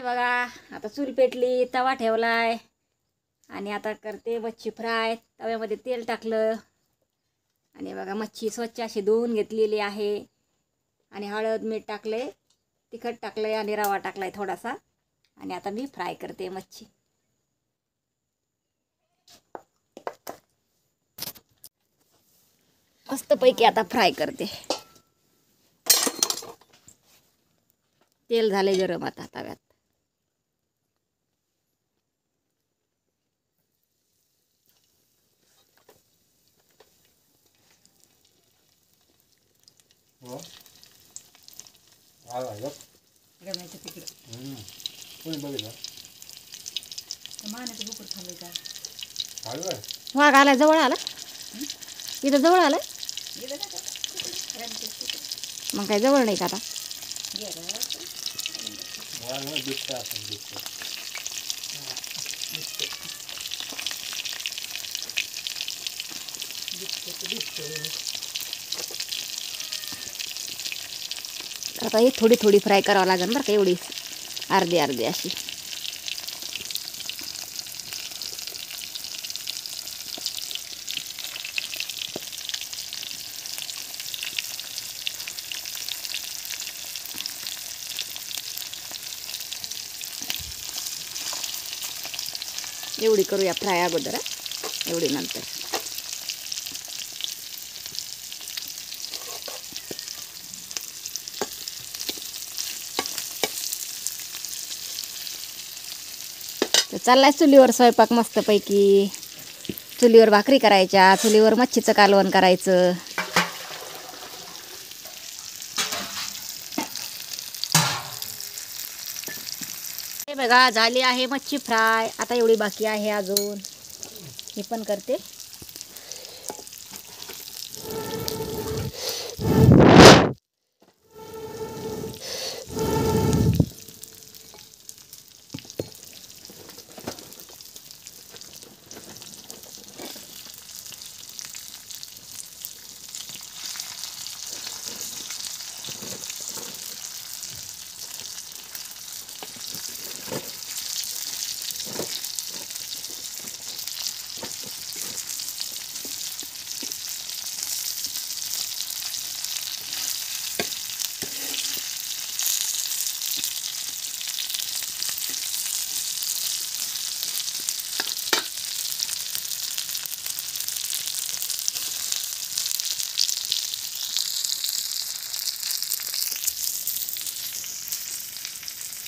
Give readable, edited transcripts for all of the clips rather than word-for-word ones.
बघा आता चूल पेटली, तवा ठेवलाय आणि आता करते मच्छी फ्राय. तव्यामध्ये तेल टाकलं आणि बघा मच्छी स्वच्छ अशी धुवून घेतलेली आहे आणि हळद मीठ टाकले, तिखट टाकलंय आणि रवा टाकलाय थोडासा आणि आता मी फ्राय करते मच्छी. मस्तपैकी आता फ्राय करते. तेल झाले गरम आता तव्यात. गरमायचं तिकडं कोणी बघितलं मानाचं बुकड खाल्लं का? वाघ आला, जवळ आला, इथं जवळ आला. मग काय जवळ नाही का आता? आता ही थोडी थोडी फ्राय करावं लागेल बरं का, एवढी अर्धी अर्धी अशी. एवढी करूया फ्राय अगोदर, एवढी नंतर. तर चाललाय चुलीवर स्वयंपाक मस्तपैकी. चुलीवर भाकरी करायच्या, चुलीवर मच्छीचं कालवण करायचं. हे बघा झाली आहे मच्छी फ्राय. आता एवढी बाकी आहे अजून, मी पण करते.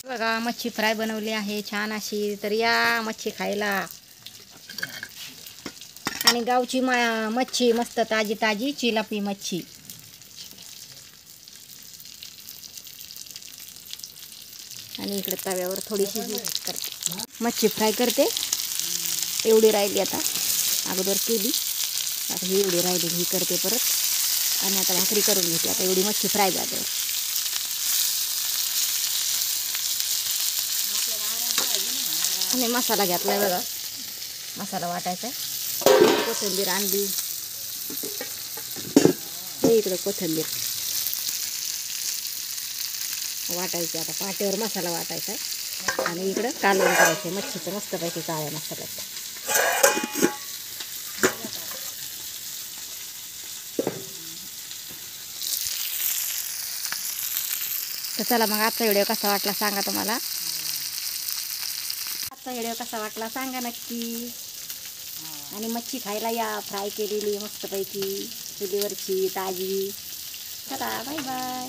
बघा मच्छी फ्राय बनवली आहे छान अशी. तर या मच्छी खायला. आणि गावची मच्छी मस्त ताजी ताजी चिलापी मच्छी. आणि इकडे तव्यावर थोडीशी करते मच्छी फ्राय करते. एवढी राहिली आता, अगोदर केली, आता ही एवढी राहिली ही करते परत. आणि आता भाकरी करून घेते आता एवढी मच्छी फ्राय झाल्यावर. आणि मसाला घेतलाय बघा, मसाला वाटायचा आहे. कोथिंबीर आणली, हे इकडं कोथिंबीर वाटायची. आता पाट्यावर मसाला वाटायचा आहे आणि इकडं कालवण करायचं मच्छीचं मस्तपैकी काळ्या मसाल्यात. तर चला मग आजचा व्हिडिओ कसा वाटला सांगा तुम्हाला. आजचा व्हिडिओ कसा वाटला सांगा नक्की. आणि मच्छी खायला या, फ्राय केलेली मस्तपैकी चुलीवरची ताजी. चला बाय बाय.